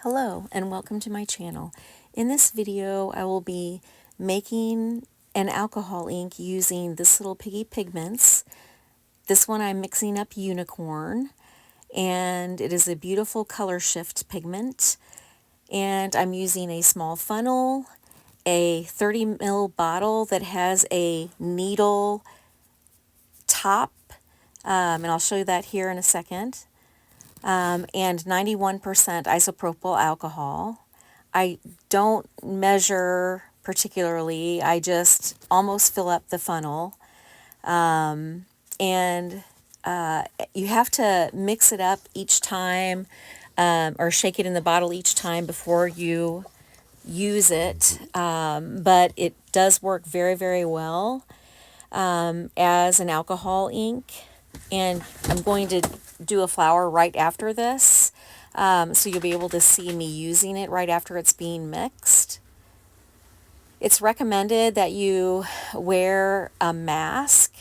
Hello and welcome to my channel. In this video I will be making an alcohol ink using this little piggy pigments. This one I'm mixing up Unicorn, and it is a beautiful color shift pigment, and I'm using a small funnel, a 30 ml bottle that has a needle top, and I'll show you that here in a second. And 91% isopropyl alcohol. I don't measure particularly, I just almost fill up the funnel. And you have to mix it up each time, or shake it in the bottle each time before you use it. But it does work very, very well as an alcohol ink. And I'm going to do a flower right after this, so you'll be able to see me using it right after it's being mixed. It's recommended that you wear a mask,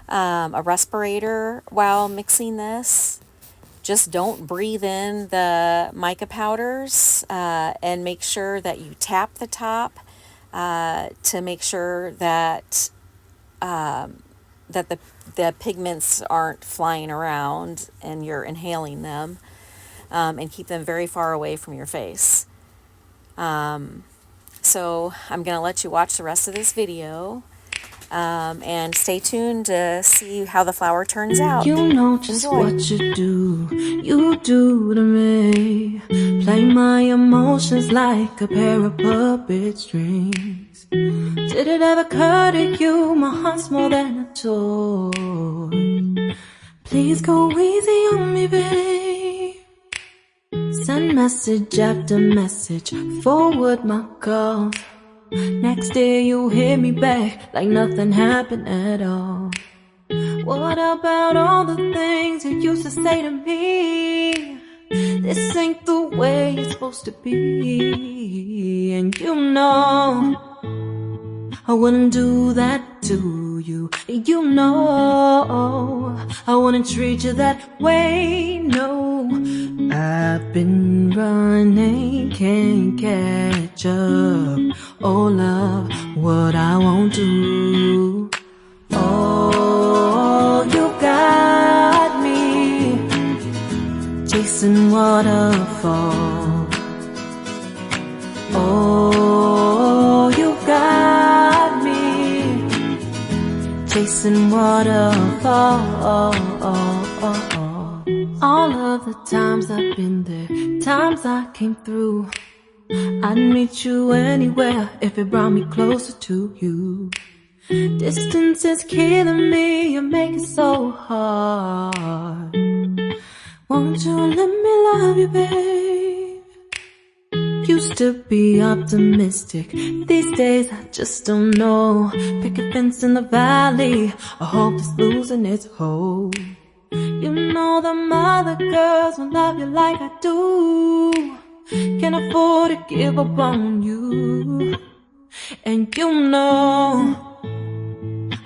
a respirator while mixing this. Just don't breathe in the mica powders, and make sure that you tap the top to make sure that the pigments aren't flying around and you're inhaling them, and keep them very far away from your face. So I'm going to let you watch the rest of this video, and stay tuned to see how the flower turns out. You know just Enjoy. what you do to me. Play my emotions like a pair of puppet strings. Did it ever occur to you my heart's more than a toy? Please go easy on me, babe. Send message after message, forward my calls. Next day you hit me back like nothing happened at all. What about all the things you used to say to me? This ain't the way it's supposed to be. And you know I wouldn't do that to you. You know I wouldn't treat you that way, no. I've been running, can't catch up. Oh love, what I won't do. Oh, you got me chasing waterfalls. Oh, you got me chasing waterfalls. All of the times I've been there, times I came through, I'd meet you anywhere if it brought me closer to you. Distance is killing me, you make it so hard. Won't you let me love you, babe? Used to be optimistic, these days I just don't know. Pick a fence in the valley, I hope it's losing its hold. You know them other girls won't love you like I do. Can't afford to give up on you. And you know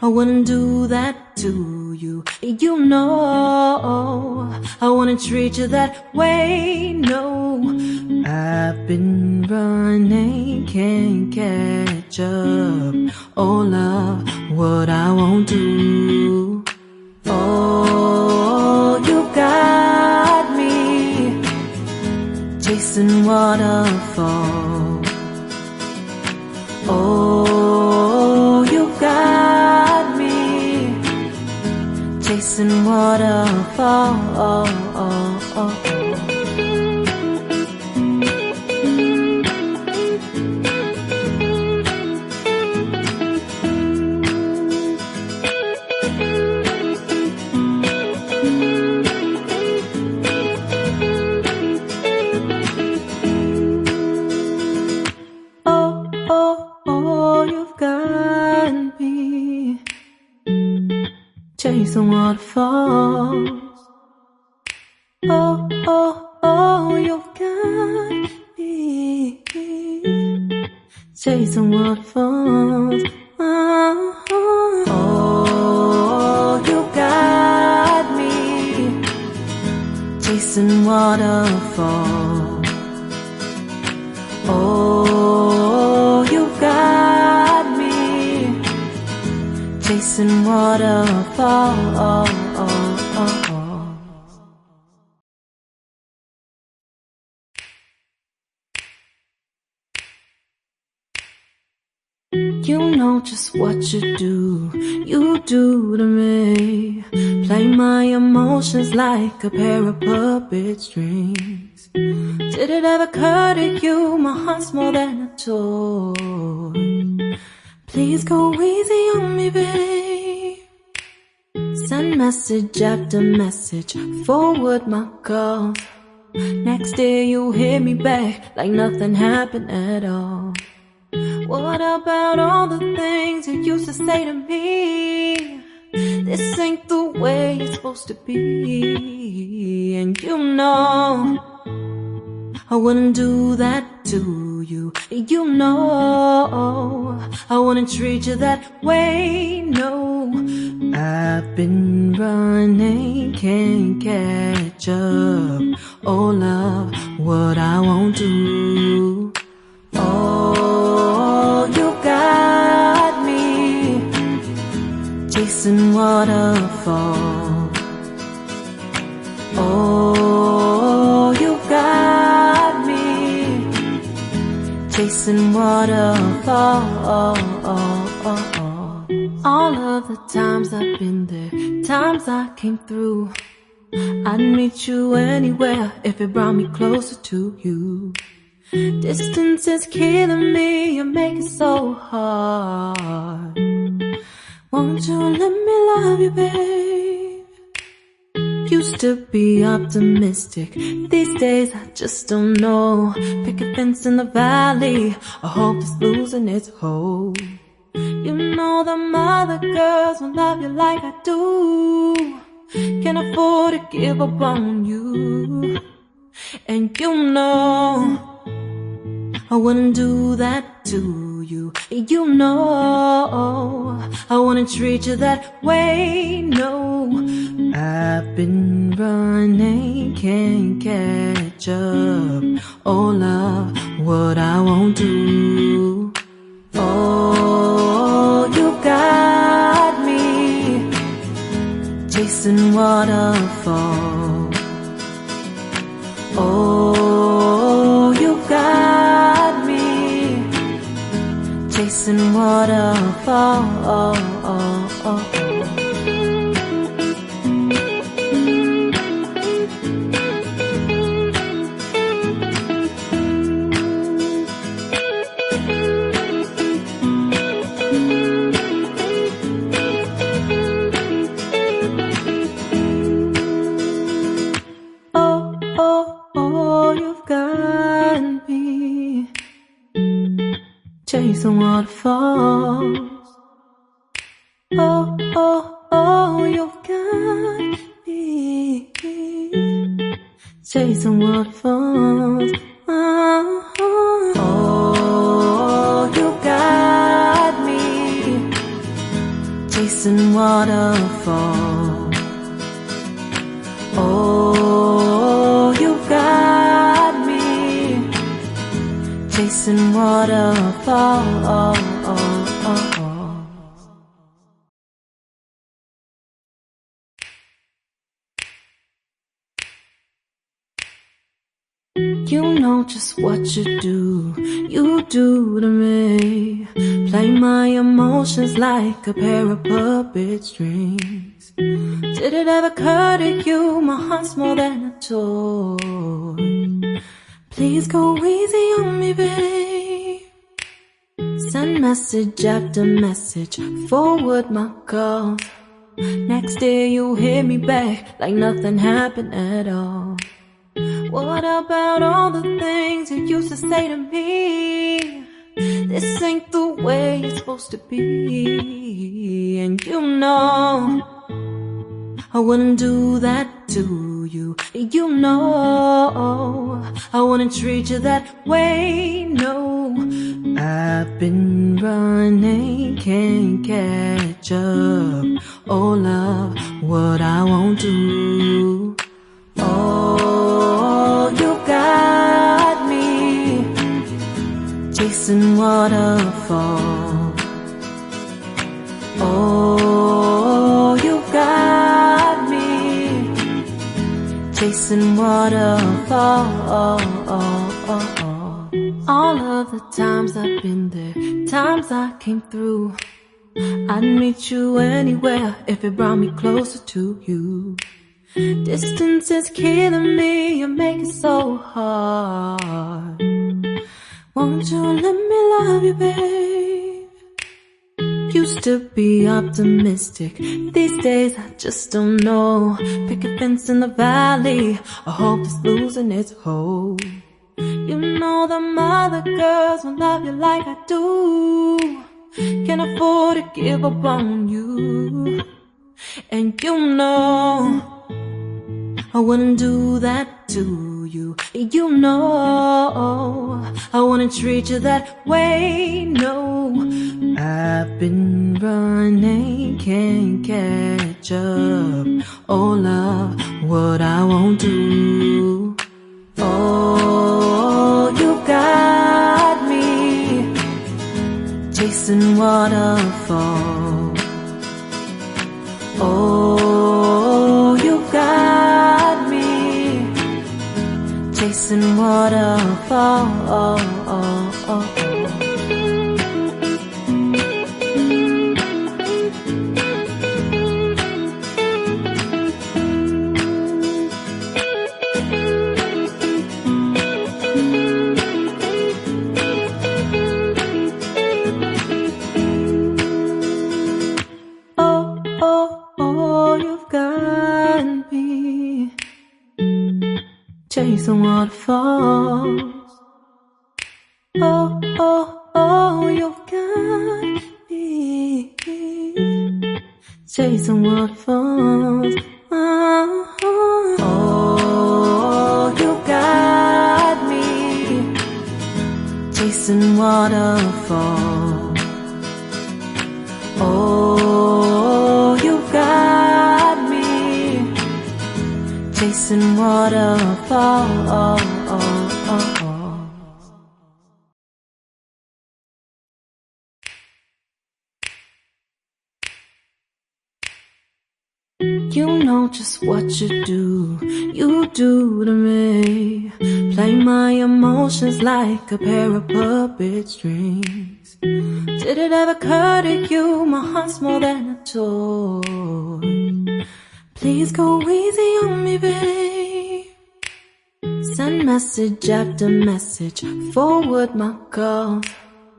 I wouldn't do that to you. You know I wouldn't treat you that way, no. I've been running, can't catch up. Oh love, what I won't do. Oh, you got me chasing waterfalls. Oh, you got me chasing waterfalls. Chasing waterfalls. Oh, oh, oh, you've got me chasing waterfalls. Oh, oh, you got me chasing waterfalls. chasing waterfalls. You know just what you do to me. Play my emotions like a pair of puppet strings. Did it ever occur to you my heart's more than a toy? Please go easy on me, babe. Send message after message, forward my calls. Next day you hit me back like nothing happened at all. What about all the things you used to say to me? This ain't the way it's supposed to be. And you know I wouldn't do that to you. You know I wouldn't treat you that way, no. I've been running, can't catch up. Oh love, what I won't do. Oh, you got me chasing waterfalls. Oh, you got me chasing waterfalls. All of the times I've been there, times I came through, I'd meet you anywhere if it brought me closer to you. Distance is killing me, you make it so hard. Won't you let me love you, babe? Used to be optimistic, these days I just don't know. Pick a fence in the valley, I hope it's losing its hold. You know them other girls won't love you like I do. Can't afford to give up on you. And you know I wouldn't do that to you. You know I wouldn't treat you that way, no. I've been running, can't catch up. Oh love, what I won't do. Oh, you got me chasing waterfalls. Oh, you got me chasing waterfalls. Chasing waterfalls. Oh, oh, oh, you've got me chasing waterfalls. Oh, oh, you got me chasing waterfalls. Oh, you got me chasing waterfalls. You know just what you do to me. Play my emotions like a pair of puppet strings. Did it ever occur to you my heart's more than a toy? Please go easy on me, babe. Send message after message, forward my calls. Next day you hit me back like nothing happened at all. What about all the things you used to say to me? This ain't the way it's supposed to be. And you know I wouldn't do that to you. You know I wouldn't treat you that way, no. I've been running, can't catch up. Oh love, what I won't do. Oh, you got me chasing waterfalls. Oh, chasing waterfalls. All of the times I've been there, times I came through, I'd meet you anywhere if it brought me closer to you. Distance is killing me, you make it so hard. Won't you let me love you, babe? Used to be optimistic, these days I just don't know. Pick a fence in the valley, I hope it's losing its hold. You know them other girls won't love you like I do. Can't afford to give up on you. And you know I wouldn't do that to you. You know I wouldn't treat you that way, no. I've been running, can't catch up. Oh love, what I won't do. Oh, you got me chasing waterfalls. Oh, you got me chasing waterfalls. Chasing waterfalls. Oh, oh, oh, you've got me chasing waterfalls. Oh, oh, you got me chasing waterfalls. Oh, you got me chasing waterfalls. You know just what you do to me. Play my emotions like a pair of puppet strings. Did it ever occur to you my heart's more than a toy? Please go easy on me, babe. Send message after message, forward my calls.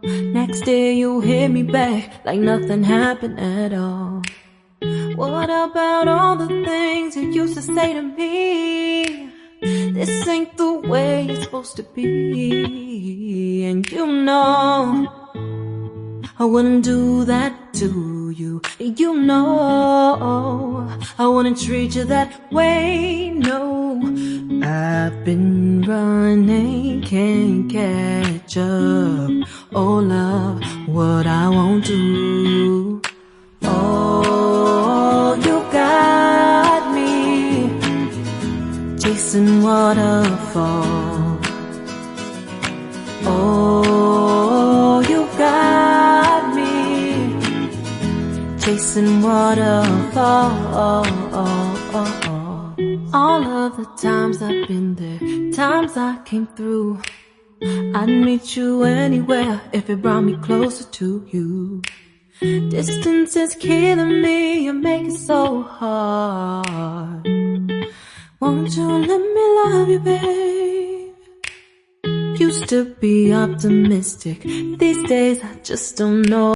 Next day you hit me back like nothing happened at all. What about all the things you used to say to me? This ain't the way it's supposed to be. And you know I wouldn't do that to you. You know I wouldn't treat you that way, no. I've been running, can't catch up. Oh love, what I won't do. Oh, you got me chasing waterfalls. Oh, you got me chasing waterfalls. All of the times I've been there, times I came through, I'd meet you anywhere if it brought me closer to you. Distance is killing me, you make it so hard. Won't you let me love you, babe? Used to be optimistic, these days I just don't know.